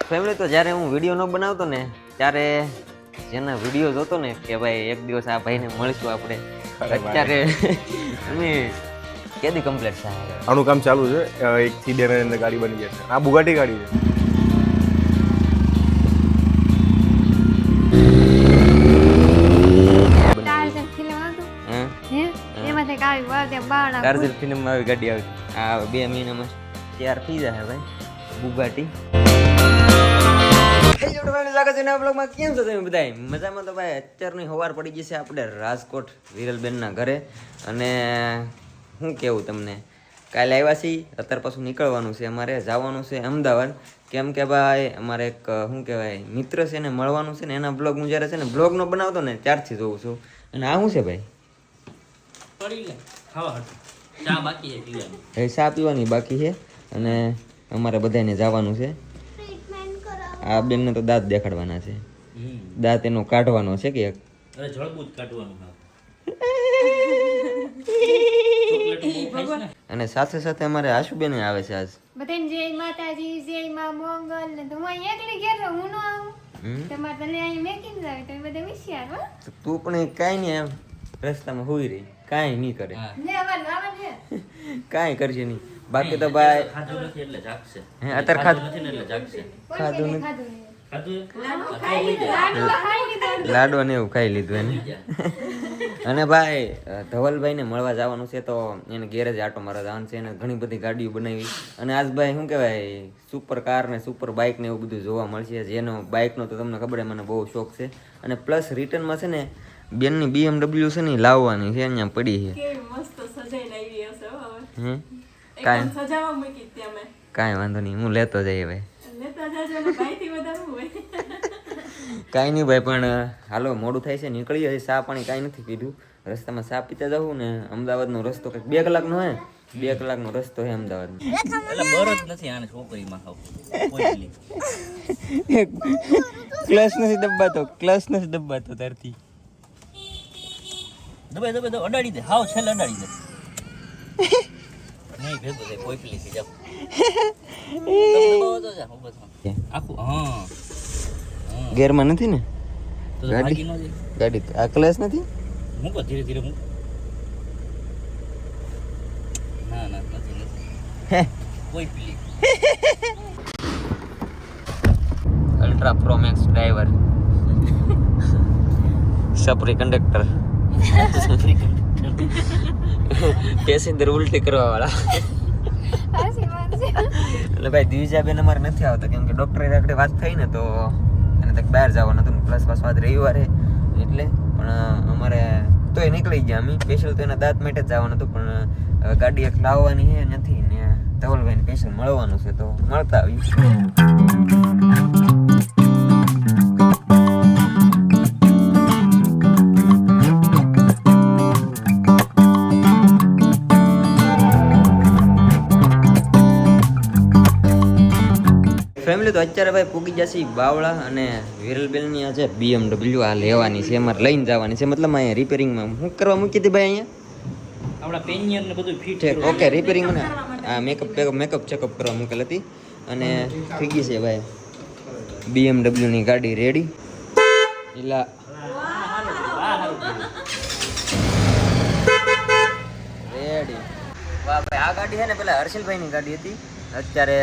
Family તો જ્યારે હું વિડીયો ન બનાવતો ને ત્યારે જેના વિડીયો જોતો ને કે ભાઈ એક દિવસ આ ભાઈને મળીશું આપણે, અત્યારે અમે કેદી કમ્પ્લીટ થાય આનું કામ ચાલુ છે. એક થી 2 મહિનાની અંદર ગાડી બની જશે. આ બુગાટી ગાડી છે. ટાર્ઝન ફિલ્મમાં આવી ગાડી આવી. આ 2 મહિનામાં તૈયાર થઈ જશે ભાઈ બુગાટી. સ્વાગત છે નવા બ્લોગમાં. કેમ છો તમે બધા? મજામાં? તો ભાઈ અત્યારની સવાર પડી ગઈ છે આપણે રાજકોટ વિરલબેનના ઘરે. અને શું કહેવું તમને, કાલે આવ્યા છીએ, અત્યારે પાછું નીકળવાનું છે, અમારે જવાનું છે અમદાવાદ. કેમ કે ભાઈ અમારે એક શું કહેવાય મિત્ર છે ને મળવાનું છે ને, એના બ્લોગ હું જ્યારે છે ને બ્લોગ નો બનાવતો ને ત્યારથી જોઉં છું. અને આ શું છે ભાઈ? ચા પીવાની બાકી છે. અને અમારે બધાને જવાનું છે. આ બેનને તો દાંત દેખાડવાના છે. દાંત એનો કાઢવાનો છે કે અને સાથે સાથે અમારે આશુબેન આવે છે આજ. બધાને જય માતાજી, જય માં મંગલ. ને તો હું એકલી ઘેર રહું, હું ન આવું. તમારે તને અહીં મેકીને જાવ તો બધા હોશિયાર હો. તું પણ કાંઈ નહીં એમ રસ્તામાં હોઈ રહી, કાંઈ નહીં કરે, કાંઈ કરશે નહીં. બાકી તો ભાઈ અત્યારે ખાધું નથી, લાડવા ને એવું ખાઈ લીધું એને. અને ભાઈ ધવલભાઈ ને મળવા જવાનું છે, તો એને ગેરેજ આટો મારવા જવાનું છે. એને ઘણી બધી ગાડીઓ બનાવી. અને આજ ભાઈ શું કહેવાય સુપર કાર ને સુપર બાઇક ને એવું બધું જોવા મળશે. જેનો બાઇકનો તો તમને ખબર મને બહુ શોખ છે. અને પ્લસ રિટર્નમાં છે ને બેનની BMW છે ને લાવવાની છે, અહીંયા પડી છે. કાંઈ વાંધો નહીં, હું લેતો જઈએ ભાઈ. કાંઈ નહીં ભાઈ, પણ હાલો મોડું થાય છે, નીકળી જાય. ચા પાણી કાંઈ નથી પીધું. રસ્તામાં ચા પીતા જવું ને. અમદાવાદનો રસ્તો કંઈક 2 કલાકનો હે, 2 કલાકનો રસ્તો હે અમદાવાદનો. ક્લચ નથી દબાતો તારથી. અડાડી દે, હાવ છેલ્લે અડાડી દે. નહીં ભેગું થાય કોઈ પેલી થી જાવ. ગેરમાં નથી ને ગાડી? આ ક્લચ નથી. મૂકો ધીરે ધીરે મૂકો. ના નથી કોઈ પેલી. અલ્ટ્રા પ્રો મેક્સ ડ્રાઈવર, સપરી કંડક્ટર, પેસેન્જર ઉલટી કરવા વાળા. એટલે ભાઈ દિવિજાબેન અમારે નથી આવતા, કેમ કે ડોક્ટરે આગળ વાત થઈ ને, તો એને તક બહાર જવાનું હતું. પ્લસ પાછું આજ રવિવારે એટલે. પણ અમારે તોય નીકળી ગયા અમે. સ્પેશિયલ તો એના દાંત માટે જ જવાનું હતું, પણ ગાડી એક લાવવાની છે નથી ને ધવલભાઈને સ્પેશિયલ મળવાનું છે, તો મળતા આવી. ફેમિલી તો અત્યારે ભાઈ પૂગી જશે બાવળા. અને વિરલબેનની આજે BMW આ લેવાની છે, અમારે લઈને જવાની છે. મતલબ અહીંયા રિપેરિંગમાં શું કરવા મૂકી હતી ભાઈ? અહીંયા આપણા પેનિયર ને બધું ફિટ છે. ઓકે, રિપેરિંગ ને આ મેકઅપ ચેકઅપ કરવા મૂકેલ હતી. અને થઈ ગઈ છે ભાઈ BMW ની ગાડી રેડી. એલા રેડી. વાહ ભાઈ, આ ગાડી છે ને પેલા હર્ષિલભાઈની ગાડી હતી, અત્યારે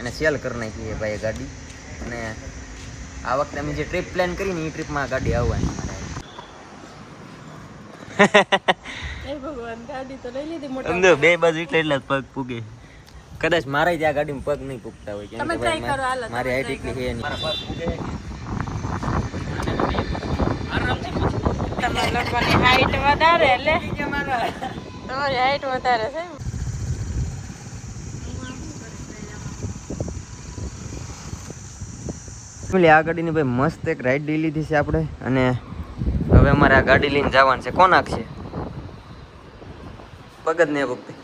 એને સેલ કરી નાખી છે ભાઈ ગાડી. અને આ વખતે અમે જે ટ્રીપ પ્લાન કરી ને એ ટ્રીપમાં ગાડી આવવાની. બે બાજુ એટલે પગ પૂગે. કદાચ મારે ત્યાં ગાડીમાં પગ નહીં પૂગતા હોય, કેમ કે મારી હાઈટ એટલી છે નહીં. હાઈટ વધારે એટલે તમારી હાઈટ વધારે છે. આ ગાડીની ભાઈ મસ્ત એક રાઈડ લઈ લીધી છે આપણે. અને હવે અમારે આ ગાડી લઈને જવાનું છે. કોણ નાખશે? પગ જ નહીં પગતી.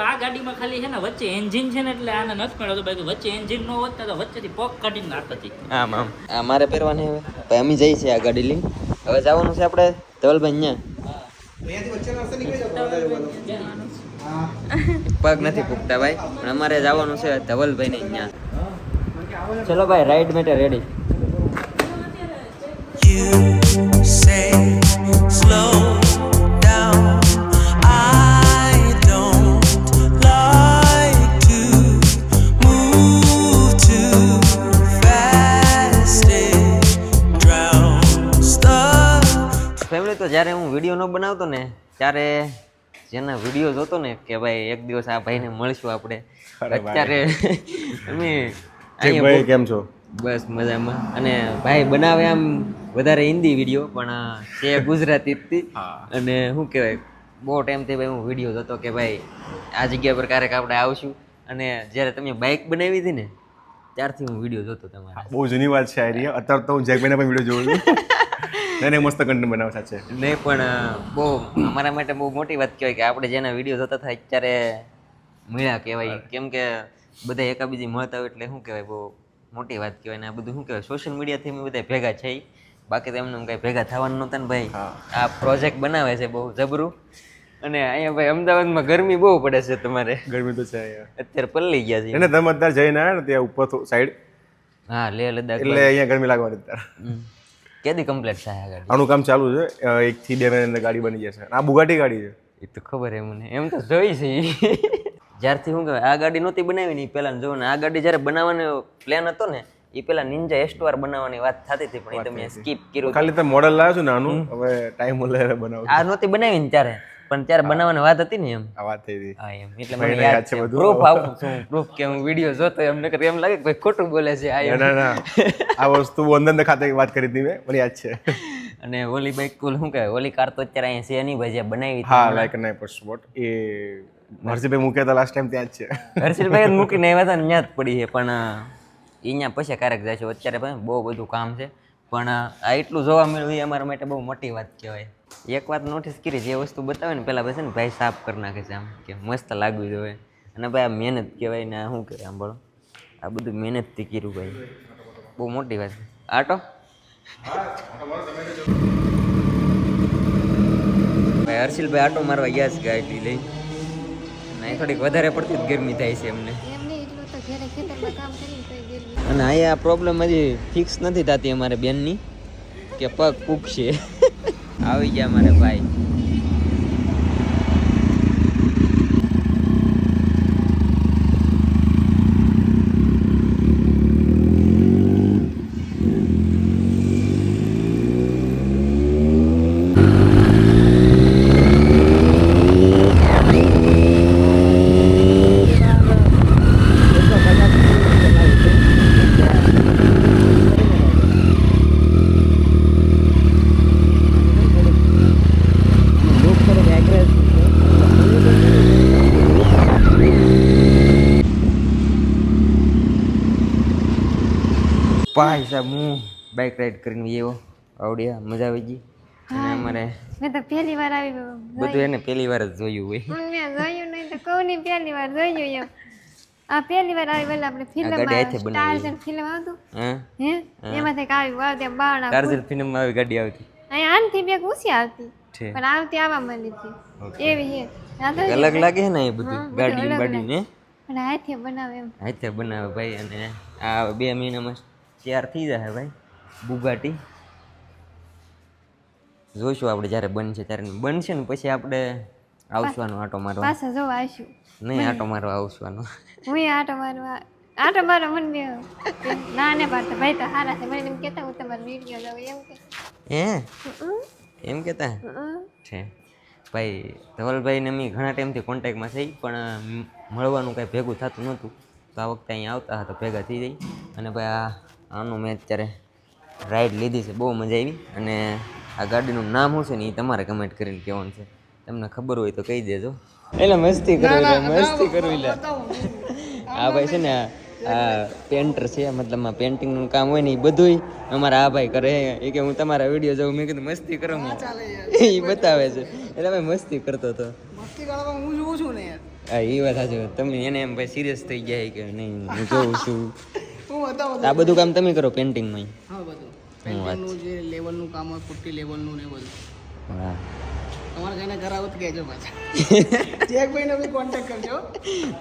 આ ગાડીમાં ખાલી છે ને વચ્ચે એન્જિન છે ને, એટલે આને નથી મળ્યો. બાકી વચ્ચે એન્જિન ન હોત તો વચ્ચેથી પગ કાઢીને નાખતી. આમ આ મારે પહેરવાની હવે. અમે જઈએ છીએ આ ગાડી લઈને. હવે જવાનું છે આપણે ધવલભાઈ પગ નથી પૂગતા ભાઈ, પણ અમારે જવાનું છે ધવલભાઈ ને અહીંયા. ચલો ભાઈ, રાઈડ માટે ready. You say slow down. I don't like to move too fast. It drowns the family, તો જ્યારે હું વિડીયો ન બનાવતો ને ત્યારે જેના વિડીયો જોતો ને કે ભાઈ એક દિવસ આ ભાઈને મળશું આપણે, અત્યારે અમે ભાઈ કેમ છો? બસ મજામાં. અને ભાઈ બનાવે આમ વધારે હિન્દી વિડીયો, પણ છે ગુજરાતી જ તી. અને શું કહેવાય, બહુ ટાઈમથી ભાઈ હું વિડીયો જોતો કે ભાઈ આ જગ્યા પર ક્યારેક આપણે આવશું. અને જ્યારે તમે બાઇક બનાવી હતી ને ત્યારથી હું વિડીયો જોતો તમારા. બહુ જૂની વાત છે આ રહી. અત્યારે તો હું જેકભાઈના પણ વિડીયો જોઉં છું. નહીં મસ્ત કન્ટેન્ટ બનાવે સાચે. નહીં, પણ બહુ અમારા માટે બહુ મોટી વાત કહેવાય કે આપણે જેના વિડીયો જોતા થાય અત્યારે મળ્યા કહેવાય. કેમ કે બધા એકાબીજી મળતા હોય એટલે શું કહેવાય, બહુ મોટી વાત કહેવાય. ને આ બધું શું કહેવાય, સોશિયલ મીડિયાથી અમે બધા ભેગા છે. બાકી તો એમને કાંઈ ભેગા થવાનું નહોતા ને ભાઈ. આ પ્રોજેક્ટ બનાવે છે બહુ જબરું. અને અહીંયા ભાઈ અમદાવાદમાં ગરમી બહુ પડે છે તમારે. ગરમી તો છે અહીંયા. અત્યારે પલળી ગયા છે. એને તમે અત્યારે જઈને આવ્યા ને ત્યાં ઉપર સાઈડ, હા, લેહ લદ્દાખ. એટલે અહીંયા ગરમી લાગવાની અત્યારે. કેદી કમ્પ્લીટ થાય આ ગાડી? આનું કામ ચાલુ છે. 1 થી 2 મહિનાની અંદર ગાડી બની જશે. આ બુગાટી ગાડી છે. એ તો ખબર છે મને, એમ તો જોઈ છે. જ્યારથી શું કહેવાય આ ગાડી નહોતી બનાવી ને એ પહેલાં જોવો ને, આ ગાડી જ્યારે બનાવવાનો પ્લાન હતો ને એ પેલા નિંજા એસ્ટવાર બનાવવાની વાત થતી હતી, પણ એ તમે સ્કીપ કર્યું. ખાલી તમે મોડેલ લાવ્યો છો ને આનું, હવે ટાઈમ મળે બનાવો. આ નહોતી બનાવી ને ત્યારે, પણ ત્યારે બનાવવાની વાત હતી ને એમ. આ વાત થઈ હતી. હા એમ, એટલે મને યાદ છે બધું. પ્રૂફ આપું છું, પ્રૂફ કે હું વિડીયો જોતો એમને કરે એમ લાગે કે ભાઈ ખોટું બોલે છે આ એમ. ના આ વસ્તુ અંદર ખાતે વાત કરી હતી મેં, મને યાદ છે. અને ઓલી બાઈક કુલ શું કહેવાય, ઓલી કાર તો અત્યારે અહીંયા છે નહીં ભાઈ, જે બનાવી હતી. હા, લાઈક નાઈ પર સ્પોટ એ હર્ષિભાઈ મૂક્યા હતા લાસ્ટ ટાઈમ ત્યાં જ છે. હર્ષિલભાઈ જ મૂકીને આવ્યા હતા ને ત્યાં જ પડી છે, પણ અહીંયા પછી ક્યારેક જાય છે. અત્યારે ભાઈ બહુ બધું કામ છે, પણ આ એટલું જોવા મળ્યું એ અમારા માટે બહુ મોટી વાત કહેવાય. એક વાત નોટિસ કરી, જે વસ્તુ બતાવે ને પહેલાં પછી ને ભાઈ સાફ કરી નાખે છે આમ કે મસ્ત લાગવી જોઈએ. અને ભાઈ આ મહેનત કહેવાય ને, આ શું કહેવાય સાંભળો, આ બધું મહેનતથી કર્યું ભાઈ, બહુ મોટી વાત. આટો ભાઈ હર્ષિલભાઈ આટો મારવા ગયા છે ગાડી લઈ, અને થોડીક વધારે પડતી જ ગરમી થાય છે એમને. અને અહીંયા પ્રોબ્લેમ હજી ફિક્સ નથી થતી અમારે બેનની કે પગ પૂગશે. આવી ગયા મારે ભાઈ. ભાઈ સાહેબ હું બાઇક રાઈડ કરીને એવો આવડ્યા, મજા આવી ગઈ. અને અમારે મેં તો પહેલી વાર આવી બધું એને પહેલી વાર જ જોયું હોય. મેં જોયું નહીં તો કહું નહીં, પહેલી વાર જોયું એમ. આ પહેલી વાર આવી પેલા આપણે ફિલ્મ ટાર્ઝન ફિલ્મ આવતું હે એમાંથી આવી આવતી બાણા ટાર્ઝન ફિલ્મમાં આવી ગાડી આવતી, અહીંયા આનથી બે ઊંચી આવતી પણ આવતી આવવા માંડી હતી એવી છે. અલગ લાગે છે ને એ બધું ગાડી બાડી ને, પણ હાથે બનાવે એમ, હાથે બનાવે ભાઈ. અને આ 2 મહિનામાં તૈયાર થઈ જાય ભાઈ બુગાટી. જોઈશું આપણે જ્યારે બનશે ત્યારે. બનશે ને પછી આપણે આવશું આટો મારવા. પાછા જોવા આવીશું. નહીં, આટો મારવા આવશું. હું આટો મારવા મને ના ને પાડતા ભાઈ તો સારા છે, મને એમ કહેતા હું તમારો વિડીયો જોઉં એમ કે એમ કહેતા છે ભાઈ. ધવલભાઈ ને અમે ઘણા ટાઈમથી કોન્ટેક્ટમાં છે, પણ મળવાનું કાંઈ ભેગું થતું નહોતું. તો આ વખતે અહીંયા આવતા હતા ભેગા થઈ જાય. અને ભાઈ આનું મેં અત્યારે રાઈડ લીધી છે, બહુ મજા આવી. અને આ ગાડીનું નામ શું છે ને એ તમારે કમેન્ટ કરીને કહેવાનું છે. તમને ખબર હોય તો કહી દેજો. એટલે મસ્તી કરવી લે. આ ભાઈ છે ને આ પેન્ટર છે, મતલબ પેન્ટિંગનું કામ હોય ને એ બધું અમારા આ ભાઈ કરે. એ કે હું તમારા વિડીયો જોઉં, મેં કીધું મસ્તી કરો એ બતાવે છે. એટલે ભાઈ મસ્તી કરતો હતો. હા એ વાત સાચી. તમે એને એમ ભાઈ સિરિયસ થઈ ગયા કે નહીં હું જોઉં છું. આ બધું કામ તમે કરો પેન્ટિંગમાં? હા બધું પેન્ટિંગનું જે લેવલનું કામ હોય, પુટ્ટી લેવલનું ને બધું. હા તમારે જેને કરાવો તો કહેજો પાછા જેકભાઈને બી કોન્ટેક્ટ કરજો.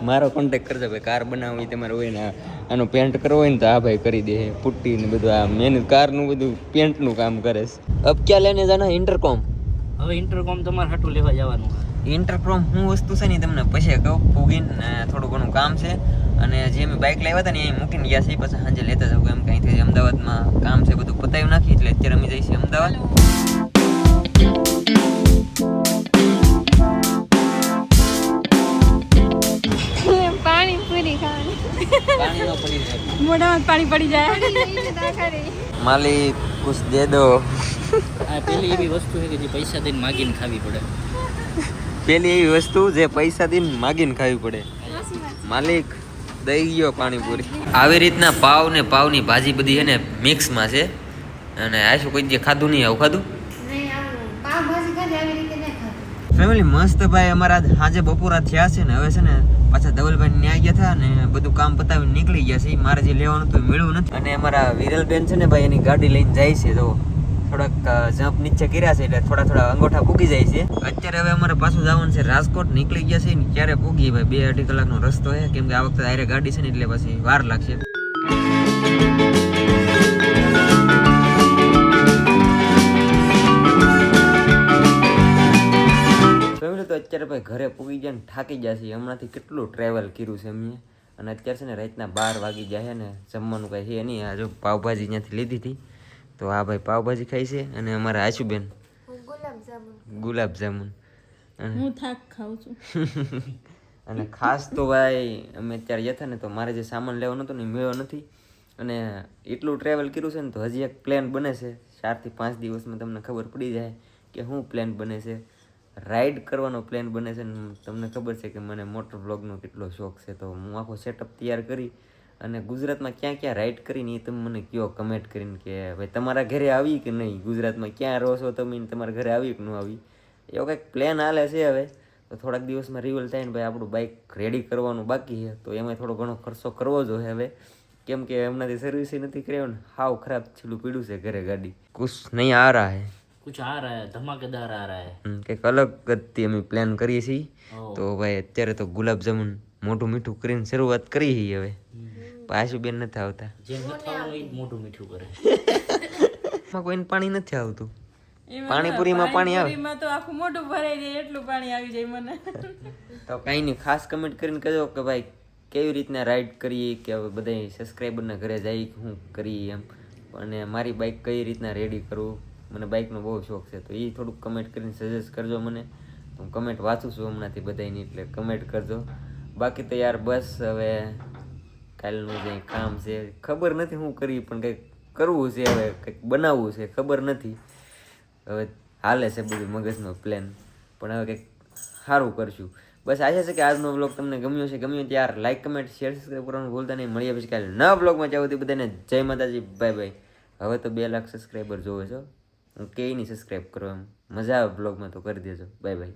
મારો કોન્ટેક્ટ કરજો ભાઈ. કાર બનાવવી તમારે હોય ને આનો પેન્ટ કરવો હોય ને તો આ ભાઈ કરી દે. પુટ્ટી ને બધું આ મહેનત કારનું બધું પેન્ટનું કામ કરે છે. અબ ક્યાં લેને જાના ઇન્ટરકોમ? હવે ઇન્ટરકોમ તમારે હાટું લેવા જવાનું. ઇન્ટરકોમ શું વસ્તુ છે ને તમને પછી કહું. પૂગીને થોડું ઘણું કામ છે અને જે અમે બાઇક લાવ્યા હતા ને એ મૂકીને ગયા છે. પછી સાંજે લેતા જવું એમ કંઈ થઈ. અમદાવાદમાં કામ છે બધું પતાવી નાખી એટલે અત્યારે અમે જઈશું અમદાવાદ. પાણીપુરી ખાવાની. પાણી ન પડી જાય. મોઢામાં પાણી પડી જાય. માલિક કુછ દે દો. આ પેલી એવી વસ્તુ છે કે જે પૈસા દઈને માગીને ખાવી પડે. પેલી એવી વસ્તુ જે પૈસા દઈને માગીને ખાવી પડે. માલિક દઈ ગયો પાણીપુરી. આવી રીતના પાવ ને પાવની ભાજી બધી છે ને મિક્સમાં છે. અને આ શું કોઈ જે ખાધું નહીં આવું ખાધું ફેમિલી મસ્ત ભાઈ. અમારા સાંજે બપોરા થયા છે ને હવે છે ને પાછા ધવલભાઈ ન્યાય ગયા હતા ને બધું કામ પતાવીને નીકળી ગયા છે. મારે જે લેવાનું હતું એ મળ્યું નથી. અને અમારા વિરલબેન છે ને ભાઈ એની ગાડી લઈને જાય છે. તો થોડાક જમ્પ નીચે કર્યા છે એટલે થોડા અંગોઠા પૂગી જાય છે. અત્યારે હવે અમારે પાછું જવાનું છે રાજકોટ. નીકળી ગયા છે ને ક્યારે પૂગી ભાઈ 2-2.5 કલાકનો રસ્તો છે. કેમ કે આ વખતે આરે ગાડી છે ને એટલે પછી વાર લાગશે. તો અત્યારે ભાઈ ઘરે પૂગી ગયા ને થાકી ગયા છે. હમણાંથી કેટલું ટ્રાવેલ કર્યું છે અમે. અને અત્યારે છે ને રાતના 12 વાગી જાય ને જમવાનું કાંઈ છે નહીં. આ જો પાવભાજી ત્યાંથી લીધી હતી તો આ ભાઈ પાવભાજી ખાઈ છે. અને અમારા આશુબેન ગુલાબજામુન. હું થાક ખાઉં છું. અને ખાસ તો ભાઈ અમે અત્યારે જતા ને તો મારે જે સામાન લેવાનો હતો ને મેળો નથી. અને એટલું ટ્રાવેલ કર્યું છે ને તો હજી એક પ્લાન બને છે. 4 થી 5 દિવસમાં તમને ખબર પડી જાય કે શું પ્લાન બને છે. રાઈડ કરવાનો પ્લાન બને છે ને તમને ખબર છે કે મને મોટર બ્લોગનો કેટલો શોખ છે. તો હું આખો સેટઅપ તૈયાર કરી અને ગુજરાતમાં ક્યાં ક્યાં રાઈડ કરીને એ તમે મને કહો કમેન્ટ કરીને કે ભાઈ તમારા ઘરે આવી કે નહીં. ગુજરાતમાં ક્યાં રહો છો તમે, તમારા ઘરે આવી કે ન આવી. એવો કંઈક પ્લાન હાલે છે. હવે તો થોડાક દિવસમાં રિવલ થાય ને ભાઈ આપણું બાઇક રેડી કરવાનું બાકી છે. તો એમાં થોડો ઘણો ખર્ચો કરવો જોઈએ હવે. કેમ કે હમણાંથી સર્વિસ નથી કર્યો ને હાવ ખરાબ છેલ્લું પીડ્યું છે ઘરે ગાડી. કુછ નહીં આ રહા હે. कुछ आ रहा है, धमाकेदार आ रहा है. કંઈક અલગ ગતિ અમે પ્લાન કરીએ છીએ. તો ભાઈ અત્યારે તો ગુલાબજામુન મોઢું મીઠું કરીને શરૂઆત કરી છે હવે. પાછું બેન નથી આવતા. જે નથી આવવાનું એ મોટું મીઠું કરે. એમાં કોઈને પાણી નથી આવતું. પાણીપુરીમાં પાણી આવે તો આખું મોઢું ભરાઈ જાય એટલું પાણી આવી જાય મને. તો કાંઈ નહીં. ખાસ કમેન્ટ કરીને કહેજો કે ભાઈ કેવી રીતના રાઈડ કરીએ કે હવે બધા સબસ્ક્રાઈબરના ઘરે જઈ શું કરીએ એમ. અને મારી બાઇક કઈ રીતના રેડી કરવું. મને બાઇકનો બહુ શોખ છે. તો એ થોડુંક કમેન્ટ કરીને સજેસ્ટ કરજો મને. હું કમેન્ટ વાંચું છું હમણાંથી બધાની એટલે કમેન્ટ કરજો. બાકી તો યાર બસ હવે કાલનું જે કામ છે ખબર નથી શું કરી પણ કંઈક કરવું છે. હવે કંઈક બનાવવું છે ખબર નથી. હવે હાલે છે બધું મગજનો પ્લાન પણ હવે કંઈક સારું કરશું. બસ આશા છે કે આજનો વ્લોગ તમને ગમ્યો છે. ગમ્યો ત્યારે લાઈક કમેન્ટ શેર સબસ્ક્રાઈબ કરવાનું ભૂલતા નહીં. મળીએ પછી કાલે નવા વ્લોગમાં જાવ તો બધાને જય માતાજી બાય બાય. હવે તો 2 લાખ સબસ્ક્રાઈબર જોવે છો. હું કે નહીં સબસ્ક્રાઈબ કરો એમ મજા આવે બ્લોગમાં તો કરી દેજો. Bye bye.